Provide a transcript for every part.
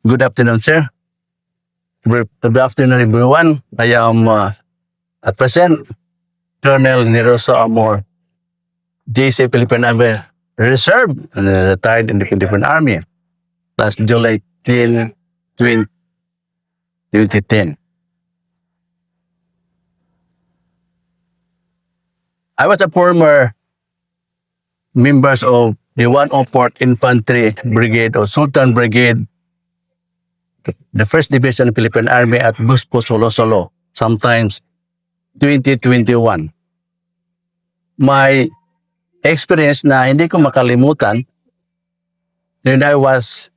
Good afternoon, sir. Good afternoon, everyone. I am at present Colonel Neroso Amor, JC Philippine Army Reserve, and retired in the Philippine Army last July 10, 2010. I was a former members of the 104th Infantry Brigade or Sultan Brigade, the 1st Division of Philippine Army at Buspo, Solo, sometimes 2021. My experience na hindi ko makalimutan when I was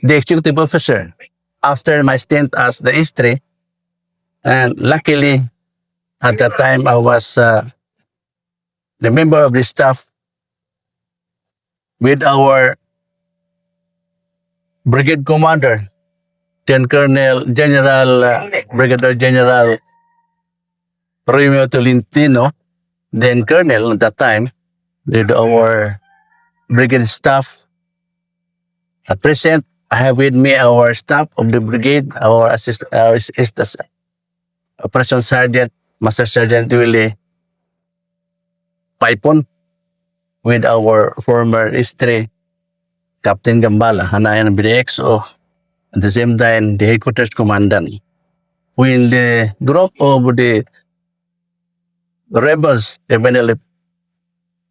the executive officer after my stint as the history, and luckily at that time I was the member of the staff with our brigade commander, Colonel General Brigadier General Romeo Tolentino, then Colonel at that time, with our brigade staff. At present, I have with me our staff of the brigade, our Operation Sergeant, Master Sergeant Willie Paipon, with our former history, Captain Gambala, Hanayan BDXO, at the same time, the headquarters commandant. When the group of the rebels, MNL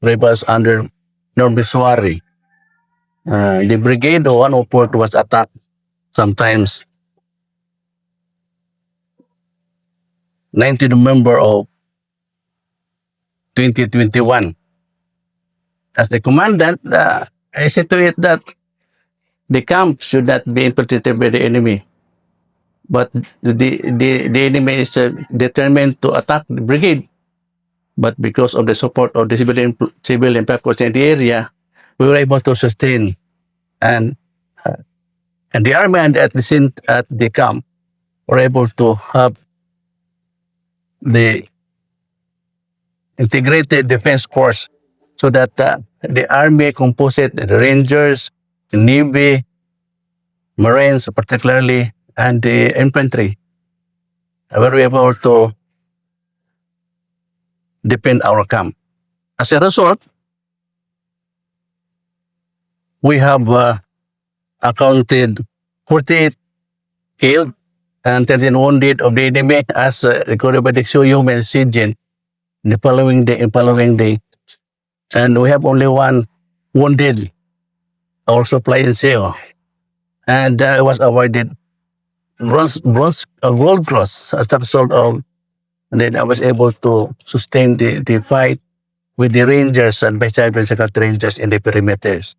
rebels under Norbisuari, the brigade of 104 was attacked sometimes 19 November of 2021. As the commandant, I said to it that the camp should not be infiltrated by the enemy. But the enemy is determined to attack the brigade. But because of the support of the civilian population in the area, we were able to sustain. And the army and at the camp were able to have the integrated defense force, so that the army composite, the Rangers, the Navy, Marines particularly, and the infantry were able to defend our camp. As a result, we have accounted 48 killed and 13 wounded of the enemy, as recorded by the Human Sigin the following day. And we have only one wounded, our supply in CO. And I was awarded gold cross as a result of, and then I was able to sustain the fight with the Rangers and Vice Secretary Rangers in the perimeters.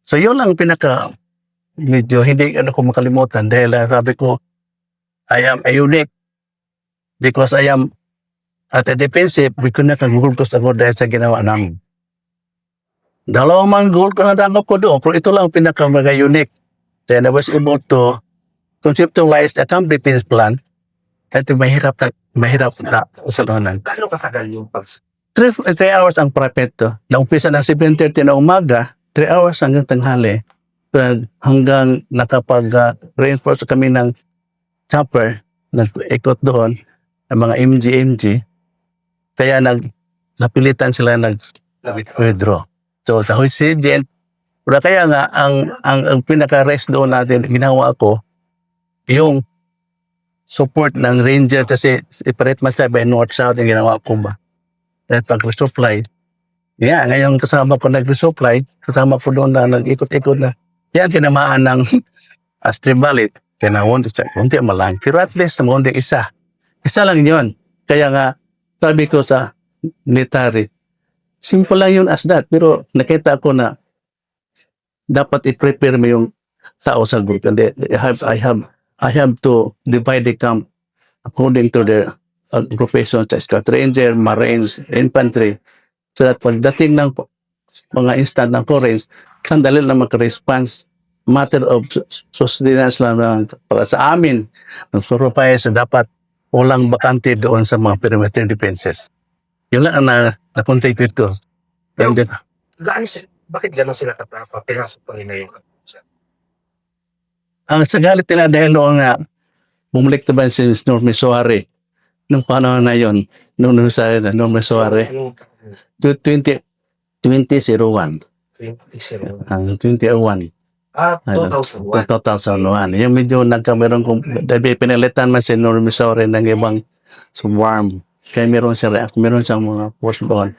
So yun lang medyo hindi ko makalimutan, dahil sabi ko, I am a unique because I am at a defensive. We could not gold cross ako dahil sa ginawa namin. Dalawang gold ko na dangap ko doon, pero ito lang unique. Then I was able to conceptualize the camp defense plan. Ito mahirap na sa lahanan. Kano katagal yung pag... 3 hours ang prepare to. Naumpisa ng 7:30 na umaga, 3 hours hanggang tanghali. Hanggang nakapag-reinforce kami ng chopper, nag-ikot doon, ang mga MG. Kaya napilitan sila nag-withdraw. So sa Huisigent, kaya nga, ang pinaka-rest doon natin, ginawa ko, yung support ng Ranger, kasi separate man siya by North-South yung ginawa ko ba. Dahil pag-resupply, ngayon kasama ko nag-resupply, kasama ko doon na nag-ikot-ikot na. Yan, tinamaan ng Astribalit, kaya na-wound siya, kunti malang. Pero at least, na-wound isa. Isa lang yun. Kaya nga, sabi ko sa military, simple lang yun as that, pero nakita ko na dapat i-prepare mo yung tao sa group. And I have to divide the camp according to their occupations, Scout Ranger, Marines, Infantry, so that pagdating ng mga instant ng Foreigns, sandali na mag-response. Matter of sustenance lang para sa amin. So dapat walang bakante doon sa mga perimeter defenses. Yun lang ang na-contribute ko. Bakit gano'n sila katafa? Pinasok pa rin na yung Ang sa galit nila dahil noon nga, bumalik na ba si Norme Suare nung panahon na yon, nung sa Norme Suare, Anong 20, 2001, 2001? ang 2001. 2001. 2001. Yung medyo nagkameron kung dahil pinalitan man si Norme Suare ng ibang swarm. Kaya meron siya react, meron siyang mga force doon.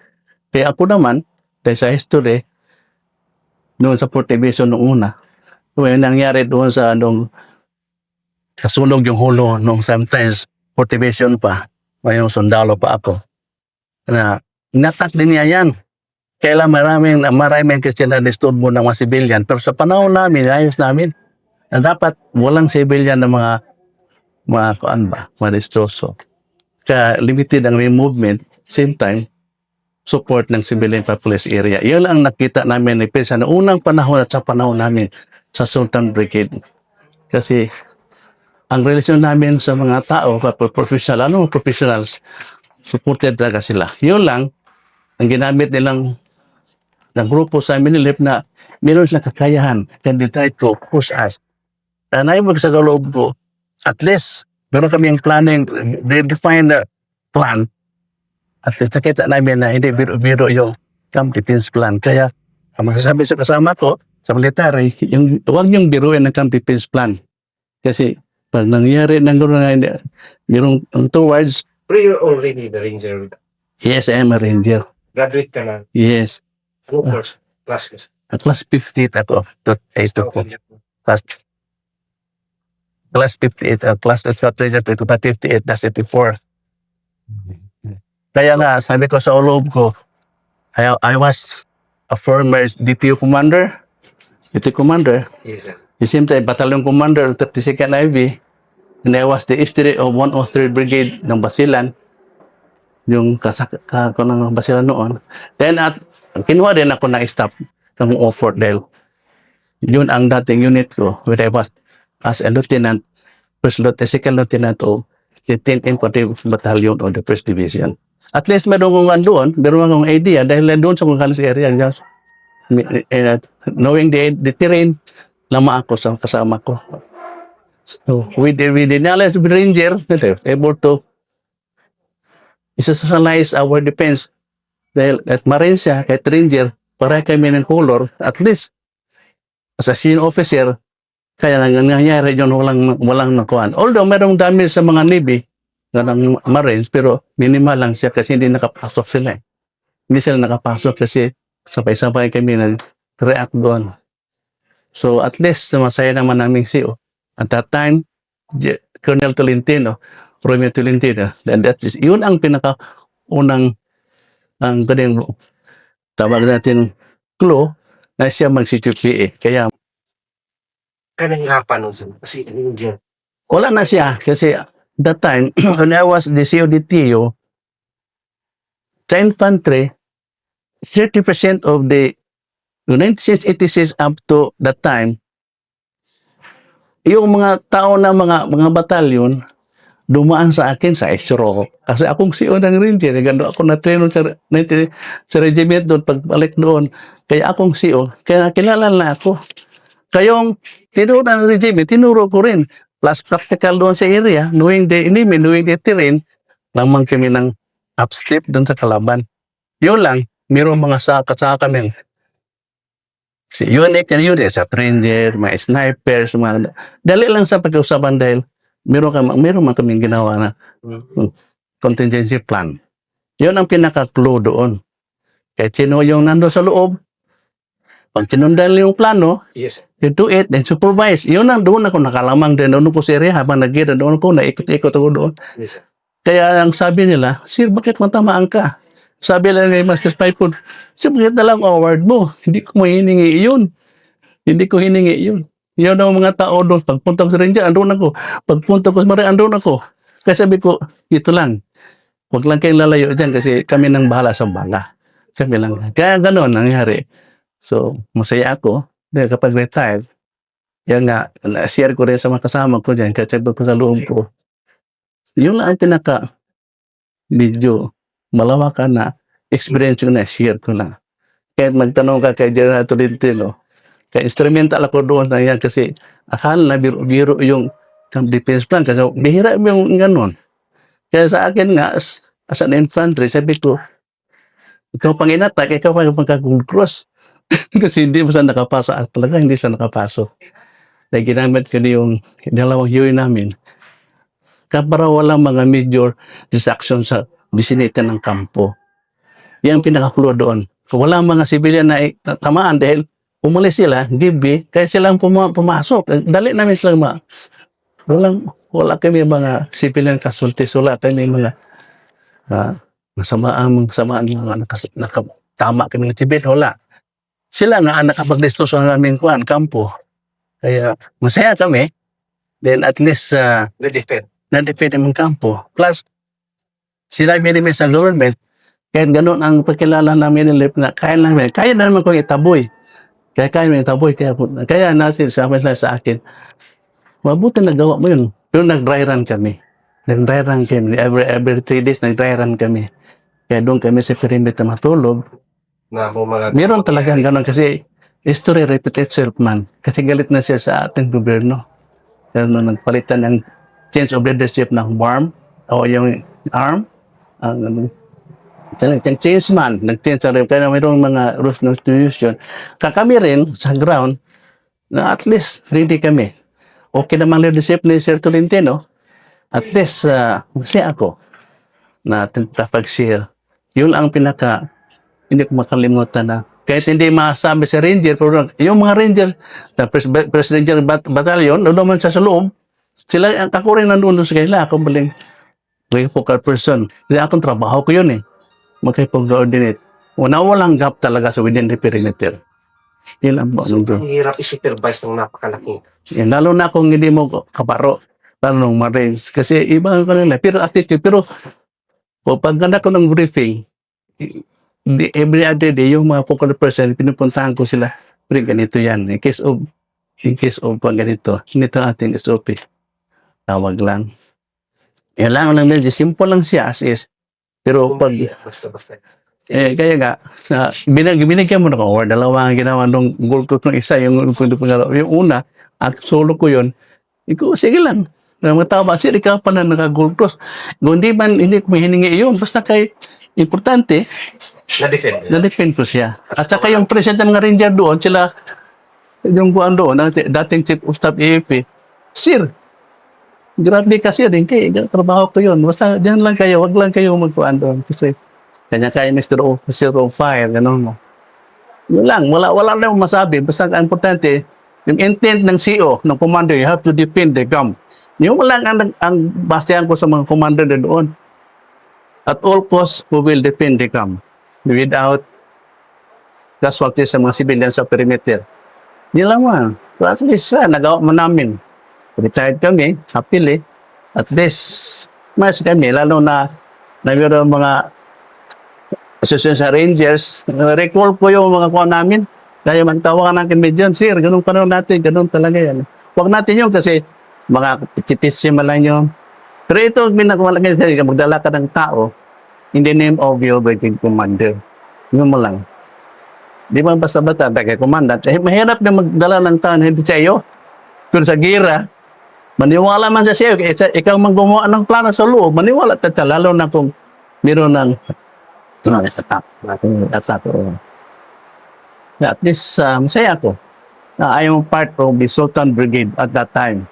Kaya ako naman, dahil sa history, noon sa Port Division noong una, well, nangyari doon sa anong kasunog yung hulo nung sometimes Port Division pa, mayroong sundalo pa ako. Na inatak din niya yan. Kailan maraming kasi na-disturbo ng mga civilian. Pero sa panahon namin, ayos namin. Na dapat walang civilian na mga kuan ba, mga destroso. Kaya limited ang movement, same time, support ng civilian populous area. Yun ang nakita namin ni Pesa na unang panahon at sa panahon namin sa Sultan Brigade. Kasi ang relasyon namin sa mga tao, professionals, supported talaga sila. Yun lang, ang ginamit nilang ng grupo sa Minilip na meron silang kakayahan, can they try to push us. And I sa loob ko, at least, meron kami yung planning, define the plan. At least nakita namin na hindi biro-biro yung camp defense plan. Kaya, ang masasabi sa kasama ko, sa military, huwag yung biruin ng camp defense plan. Kasi, pag nangyari ng merong towards, Pero you're already the ranger. yes, I am a ranger. Graduate ka na. Yes. Anong course? Class ka. Class 58 ako. Class, class 58. Class 58, that's 84. Kaya nga, sabi ko sa loob ko, I was a former DTO commander. DTO commander. Yes, sir. The same time, battalion commander of 32nd IB. And I was the history of 103rd Brigade ng Basilan. Yung ng Basilan noon. Then kinuha din ako ng staff ng Ofort dahil yun ang dating unit ko when I was as a lieutenant, second lieutenant of the 10th Infantry Battalion of the 1st Division. At least meron akong idea dahil doon sa Concalis area, just, knowing the terrain, lama ako sa kasama ko. So, with the knowledge of the ranger, able to isocialize our defense. Dahil at Marine siya, kahit ranger, para kami ng color, at least, as a senior officer, kaya nangyayari yun, walang nakuhaan. Although, merong dami sa mga Navy, ng Marines, pero minimal lang siya kasi hindi nakapasok sila. Hindi sila nakapasok kasi sabay-sabay kami nag-react doon. So, at least, masaya naman namin CO. At that time, Colonel Tolentino, Romeo Tolentino, and that is, yun ang pinaka-unang ang galing tawag natin clue na siya mag-CTPA. Kaya Kanangirapan nun, sir. Kasi ranger. wala na siya kasi that time when I was the CODTO, sa infantry, 30% of the 1986 up to that time, yung mga tao na mga batalyon, dumaan sa akin sa Estro. Kasi akong CEO ng Ranger, ganda ako na-train sa regiment doon, pagbalik doon. Kaya akong CEO, kaya kilala na ako. Kayong tinuro ng regiment, tinuro ko rin. Plus practical doon sa area, knowing the enemy, knowing the terrain, lamang kami ng upstep doon sa kalaban. Yun lang, mayroong mga kasaka kami. Si unit and unit, sa Ranger, mga snipers, dali lang sa pag-usapan dahil meron man kaming ginawa na contingency plan. Yun ang pinaka-clue doon. Kahit sino yung nando sa loob, pag sinundan yung plano, Yes. you do it and supervise. Yun ang doon ako nakalamang din doon ko sa area habang nag-gira doon ako, naikot-ikot ako doon. Yes, sir. Kaya ang sabi nila, Sir, bakit matamaan ka? Sabi lang ni Master Spyfood, Sir, bakit na lang award mo? Hindi ko hiningi yun. Hindi ko hiningi yun. Yun ang mga tao doon. Pagpunta ko sa Ranger, andun ako. Pagpunta ko sa Maria, andun ako. Kaya sabi ko, ito lang. Huwag lang kayong lalayo dyan kasi kami nang bahala sa bala. Kami lang. Kaya gano'n nangyari. So, masaya ako. Kapag retired, yan nga, share ko rin sa mga kasama ko dyan. Kaya sabi ko sa loob ko. Yun lang ang medyo malawakan na experience ko na share ko na. Kahit magtanong ka kay General Tolentino, Kaya instrumental ako doon na yan kasi akala na biro-biro yung camp defense plan kasi bihira yung ganun. Kaya sa akin nga, as an infantry, sabi ko, ikaw pang inatak, ikaw pang magka-gold cross. Kasi hindi mo siya nakapasa. At talaga hindi siya nakapasok. Dahil ginamit ko yung dalawang Huey namin. Para walang mga major distraction sa vicinity ng kampo. Yan ang pinaka-clue doon. Kung wala mga civilian na tamaan dahil umalis sila, gibi, kaya silang pumasok. Dali namin silang wala kami mga civilian casualties, wala kami mga masamaan mga nakatama kami ng civilian, wala. Sila nga ang nakapag-dispose ng aming kampo. Kaya masaya kami. Then at least na-defend ang kampo. Plus, sinabi namin sa government, kahit gano'n ang pagkilala namin na kaya naman kong itaboy. Kaya sabi nila sa akin, mabuti nagawa mo yun. Pero nag-dry run kami. Every 3 days nag-dry run kami. Kaya doon kami sa perimeter matulog. Meron talagang gano'n kasi history repeat itself man. Kasi galit na siya sa ating gobyerno. Pero nung nagpalitan ng change of leadership ng WARM o yung ARM, change man, nag-change na rin. Kaya mayroong mga rules ng institution. Kami rin sa ground na at least ready kami. Okay naman leadership ni Sir Tolentino. At least masaya ako na kapag-share. Yun ang hindi ko makalimutan na kahit hindi masabi sa Ranger, pero yung mga Ranger, First Ranger Battalion, doon naman sa loob, sila ang kakurin nandun sa kanila. Ako maling focal person. Kasi akong trabaho ko yun magkipag-coordinate. Walang gap talaga sa within the perimeter. Yun ang ang hirap i-supervise ng napakalaking. yan, lalo na kung hindi mo kabaro, lalo ng Marines. Kasi iba ang kanila. Pero attitude, pag ganda ko ng briefing, every other day, yung mga focal person, pinupuntahan ko sila. Pero ganito yan. In case of pag ganito, ganito ating SOP. Tawag lang. Yan lang medyo simple lang siya as is. Pero pag Basta. kaya nga binigyan mo ng award, dalawa ang ginawa nung gold coach ng isa, yung una at solo ko yun. Sige lang. Mga tao ba, sige ka pa na naka-gold cross. Kung hindi ko hiningi yun, basta kay importante, na-defend ko siya. At saka yung president ng mga ranger doon, sila, yung buwan doon, dating chief of staff AFP, sir, grabe ka sir, trabaho ko yun. Basta diyan lang kayo, wag lang kayo magpuan doon. Kasi kanya kayo Mr. Officer of Fire, gano'n mo. Yun lang, wala na yung masabi. Basta ang importante, yung intent ng CO, ng commander, you have to defend the camp. Yung lang ang bastihan ko sa mga commander na doon. At all costs, we will defend the camp without casualties sa mga civilians sa perimeter. Yun lang man. So at least, nagawa mo namin. Retired kami, happily. At least, mas kami, lalo na mayroon mga association sa Rangers, recall po yung mga kuha namin. Kaya magtawagan natin medyan, sir, ganun panahon natin, ganun talaga yan. Huwag natin yun kasi mga chitisima lang yun. Pero ito, minakumalagay kasi magdala ka ng tao in the name of your breaking commander. Yun mo lang. Di ba basta-basta, kay commandant, mahirap na magdala ng tao hindi sa iyo. Kung sa gira, maniwala man sa iyo, ikaw gumawa ng plano sa loob, maniwala tayo, lalo na kung meron ng at least, masaya ako na I am part of the Sultan Brigade at that time.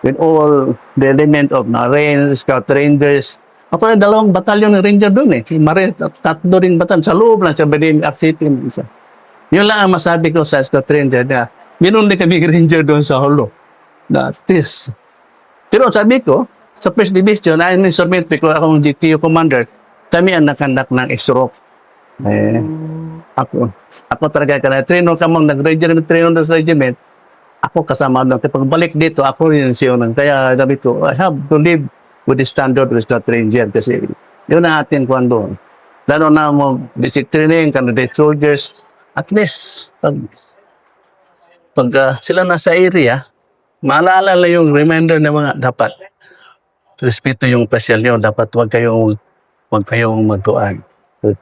With all the element of Marines, Scout Rangers. Ako na 2 batalyon ng Ranger doon Si Marine, 3 rin batalyon sa loob lang sa Badin City. Yun lang ang masabi ko sa Scout Ranger na meron din kami Ranger doon sa Holo. At least. Pero sabi ko, sa First Division, ay submit ko akong GTO commander, kami ang nakandak ng stroke. Ako talaga treno ka mong nag-regiment, treno ng regiment, ako kasama lang. Pagbalik dito, ako rin siya nang. Kaya sabi ko, I have to live with the standard with the Ranger kasi yun ang ating kwan doon. Lalo na mo basic training, candidate soldiers, at least pag sila nasa area, maalala lang yung reminder na mga dapat respeto yung pasyal nyo, dapat wag kayong magtuan.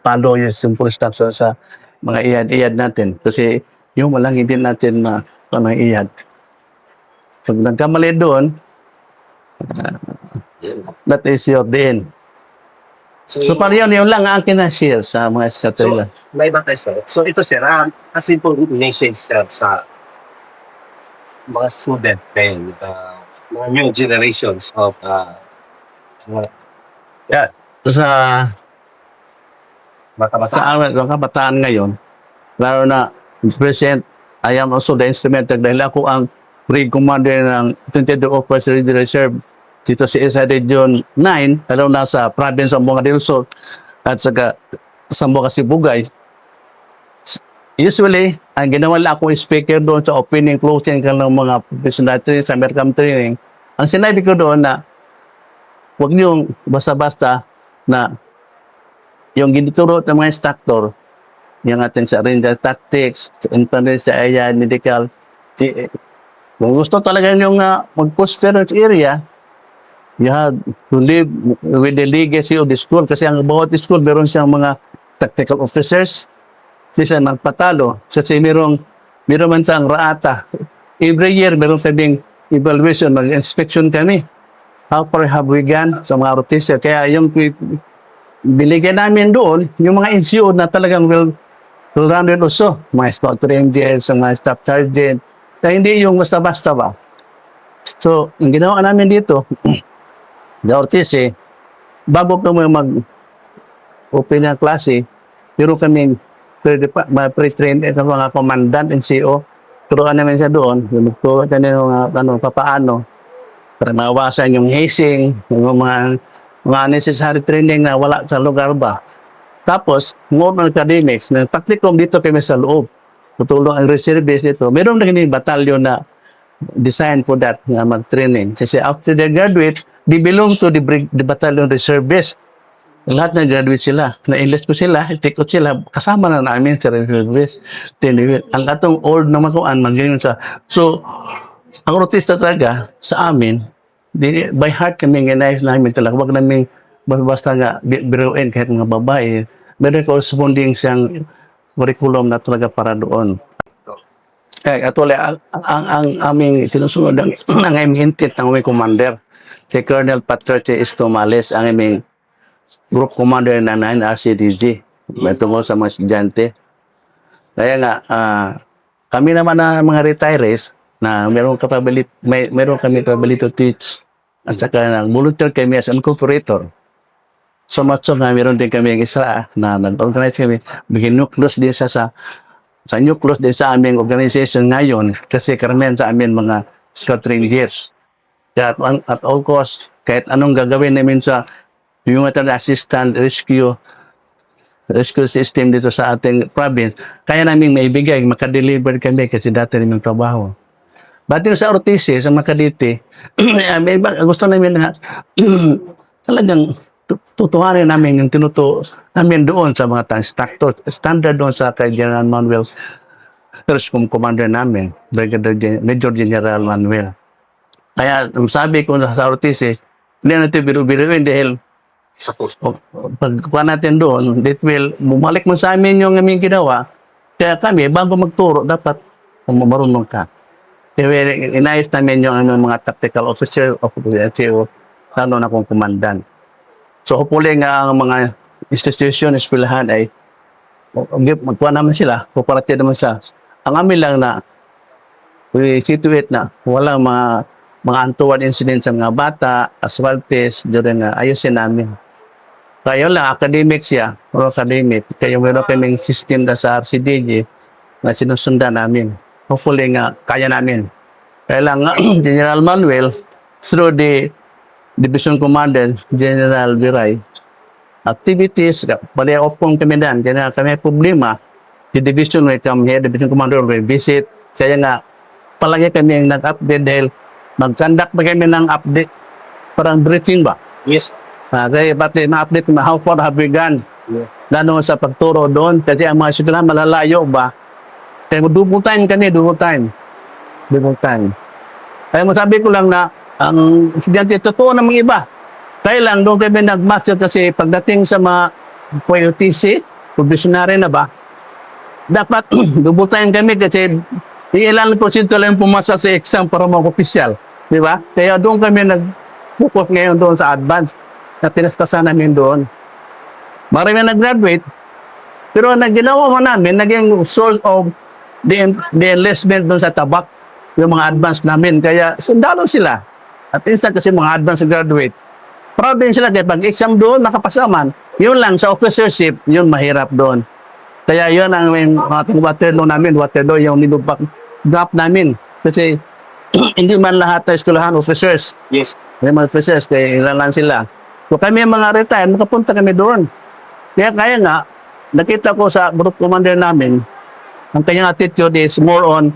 Follow yung simple instruction sa mga iyad-iyad natin. Kasi yung walang hindi natin maiiyad. Pag nagkamali doon, that is your din. So, para yun lang ang akin na share sa mga eskatrila. May iba tayo, sir. So, ito, sir, a simple message, sir, sa mga student and mga new generations of Sa mga kabataan. mga kabataan ngayon, lalo na present, I am also the instrumental dahil ako ang grade commander ng 22 Officer Reserve dito sa Isa Region 9, lalo na sa province ng Buanga del Sur at saka Sambuca Sibugay. Usually, ang ginawa lang ako speaker doon sa opening, closing ng mga professional training, sa American training. Ang sinabi ko doon na huwag niyong basta-basta na yung ginituro ng mga instructor, yung ating sa ranger tactics, sa infantry, sa area, medical, kung gusto talaga yung mag-prosper sa area, you have to live with the legacy of the school kasi ang bawat school meron siyang mga tactical officers, hindi siya magpatalo kasi meron man siyang raata. Every year meron kaming evaluation, mag-inspection kami. How far have we gone sa mga rotisya? Kaya yung binigyan namin doon, yung mga NCO na talagang well-rounded also, mga scout rangers, mga staff sergeant, na hindi yung basta-basta ba. So, ang ginawa namin dito, the RTC, bago kami mag-open ng klase, pero kami pre-trained at mga commandant NCO, turuan namin siya doon, turuan namin papaano, para mawasan yung hazing, yung mga necessary training na wala sa lugar ba. Tapos, more on academics, nag-practicum dito kami sa loob. Tutulong ang reservist dito. Meron na ganyan batalyon na design for that na mag-training. Kasi after they graduate, they belong to the battalion reservist. Lahat na graduate sila. Na-enlist ko sila, take out sila, kasama na namin sa reservist. Ang atong old na makuan, magayon sa... So, ang rotista talaga sa amin, by heart kami nginayos namin talaga. Huwag namin basta nga biruin kahit mga babae. Meron corresponding siyang curriculum na talaga para doon. Actually, ang aming sinusunod ang aming intent ng aming commander, si Colonel Patricia Estomales, ang aming group commander ng 9RCDG. May tungkol sa mga estudyante. Kaya nga, kami naman na mga retirees, na meron kami capability to teach at saka nag-volunteer kami as an cooperator. So much so nga meron din kami ang isa na nag-organize kami, bigyan nucleus din sa nucleus din sa aming organization ngayon kasi karamihan sa amin mga scout rangers. Kaya at all cost, kahit anong gagawin namin sa humanitarian assistant rescue system dito sa ating province, kaya namin maibigay, makadeliver kami kasi dati namin trabaho. Dati sa ROTC, sa Makadite, gusto namin na talagang tutuhanin namin yung tinuto namin doon sa mga instructor, standard doon sa kay General Manuel, first commander namin, Major General Manuel. Kaya sabi ko sa ROTC, hindi natin biru-biruin dahil Sa post. pagkuha natin doon, it will bumalik mo sa amin yung aming ginawa. Kaya kami, bago magturo, dapat marunong ka. Kaya inayos namin yung mga tactical officer of the LTO, lalo na kong commandant. So, hopefully nga ang mga institution, eskwelahan ay magkuha naman sila, puparati naman sila. Ang amin lang na we situate na walang mga untoward incidents sa mga bata, aswaltes, during ayusin namin. Kaya lang, academic siya, or academic. Kaya meron kaming system na sa RCDG na sinusundan namin. Hopefully nga, kaya namin. Kaya lang, General Manuel, through the Division Commander, General Viray, activities, pali-opong kami dan, kaya kami problema, the division will come here, Division Commander will visit, kaya nga, palagi kami yung nag-update dahil mag-conduct pa kami ng update, parang briefing ba? Yes. Kaya pati ma-update na how far have we gone, gano'n sa pagturo doon, kasi ang mga sila malalayo ba, kaya double time kami, double time. Kaya masabi ko lang na, ang estudyante, totoo na mga iba. Kaya lang, doon kami nag-master kasi pagdating sa mga POTC, probationary na ba, dapat bubutayin kami kasi ilan porsyento lang pumasa sa exam para mag-official. Di ba? Kaya doon kami nag-focus ngayon doon sa advance na tinastasan namin doon. Marami nag-graduate, pero ang ginawa mo namin, naging source of the enlistment doon sa tabak, yung mga advance namin. Kaya sundalo sila. At instant kasi mga advance graduate. Proud din sila kaya pag exam doon, nakapasaman. Yun lang, sa officership, yun mahirap doon. Kaya yun ang ating Waterloo namin, Waterloo yung nilupak gap namin. Kasi hindi man lahat ng eskwelahan officers. Yes. May mga officers, kaya ilan lang sila. So kami mga retired, makapunta kami doon. Kaya nga, nakita ko sa group commander namin, ang kanyang attitude is more on,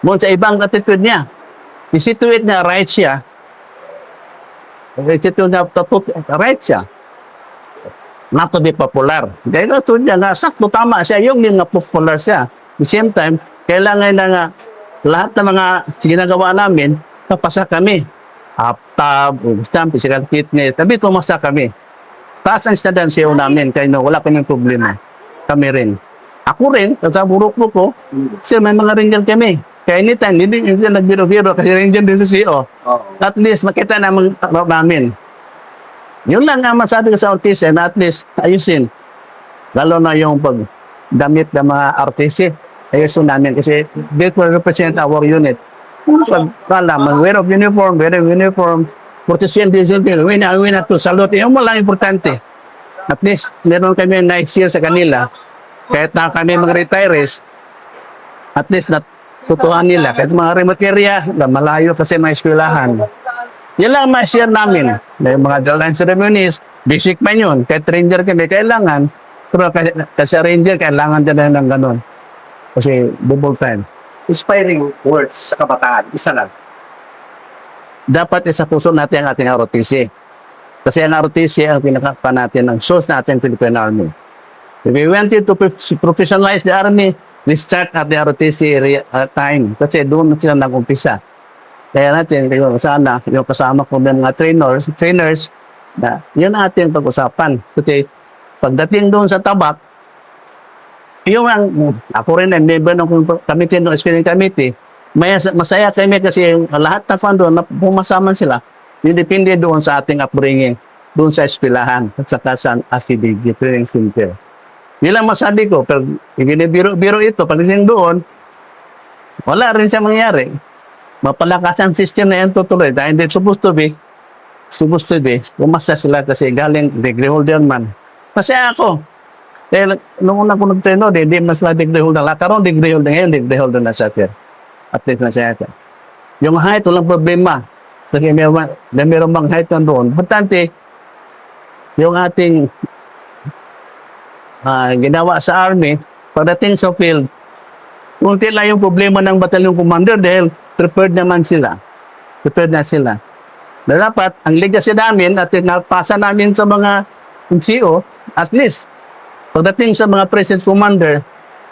more sa ibang attitude niya. I-situate niya, right siya. I-situate niya, right siya. Not to be popular. Kaya nga, niya nga, sakto tama siya, yung nga popular siya. At the same time, kailangan na nga, lahat ng mga ginagawa namin, papasa kami. Half-tab, stamp, physical fitness, tabi pumasa kami. Taas ang standard siya namin, kaya no, wala kaming problema. Kami rin. Ako rin, sa burok ko, kasi may mga ranger kami. Kaya anytime, hindi siya nagbiro-biro kasi ranger din sa CO. At least, makita naman namin. Yun lang nga masabi ko sa RTC na at least ayusin. Lalo na yung pagdamit ng mga RTC. Ayusin namin kasi they will represent our unit. Pagkalaman, wear of uniform, protection discipline, we na to salute. Yung malang importante. At least, meron kami night shield sa kanila. Kahit na kami mga retirees, at least natutuhan nila. Kahit mga remote area, malayo kasi mga eskwelahan. Yan lang ma-share namin. May mga deadline ceremonies, basic man yun. Kahit ranger kami, kailangan. Pero kasi ranger, kailangan din ng ganun. Kasi double time. Inspiring words sa kabataan, isa lang. Dapat isa puso natin ang ating ROTC. Kasi ang ROTC ang pinakapa natin, ang source natin Philippine Army. If we wanted to professionalize the Army, we start at the ROTC time. Kasi doon na sila nag-umpisa. Kaya natin, sana, yung kasama ko ng mga trainers, na yun natin pag-usapan. Kasi pagdating doon sa tabak, yung ako rin ang member ng committee, ng screening committee, masaya kami kasi lahat na fan doon, na pumasaman sila, yung depende doon sa ating upbringing, doon sa eskwelahan, at saka sa ACDG, training center. Yun lang masabi ko, pero biro ito, pagdating doon, wala rin siya mangyari. Mapalakas ang system na yan tutuloy. Dahil hindi supposed to be, umasa sila kasi galing degree holder man. Masaya ako. Dahil nung una ko nag-traino, hindi mas na degree holder. Karoon degree holder ngayon, degree holder na sa atin. At least na siya ito. Yung height, walang problema. Kasi meron bang height na doon. Importante, yung ating ginawa sa Army, pagdating sa field, kunti lang yung problema ng batalyon commander dahil prepared naman sila. Prepared na sila. Na dapat, ang legacy namin at napasa namin sa mga NCO, at least, pagdating sa mga present commander,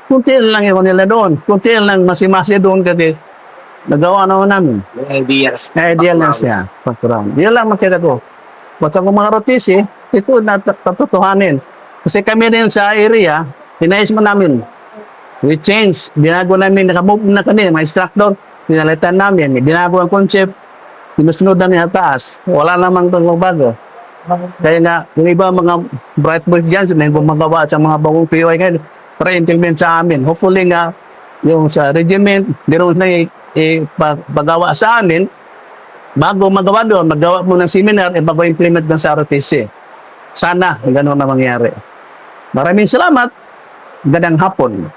kunti lang yung nila doon. Kunti lang masimasi doon kasi nagawa naman namin. Ideas. Idea lang siya. Background. Yun lang makita ko. Basta kung mga ROTC, ito natutuhanin. Kasi kami rin sa area, hinayos mo namin. We change. Binago namin, nakamove na kami, mga instructor, pinalitan namin. Binago ang concept, sinusunod namin sa taas. Wala namang bago. Kaya nga, yung iba mga bright boys dyan, sila yung gumagawa sa mga bagong POI ngayon, para implement sa amin. Hopefully nga, yung sa regiment, meron na ipagawa sa amin, bago magawa doon, magawa mo ng seminar, bago implement ng sa ROTC. Sana, gano'n na mangyari. Maraming salamat. Gandang hapon.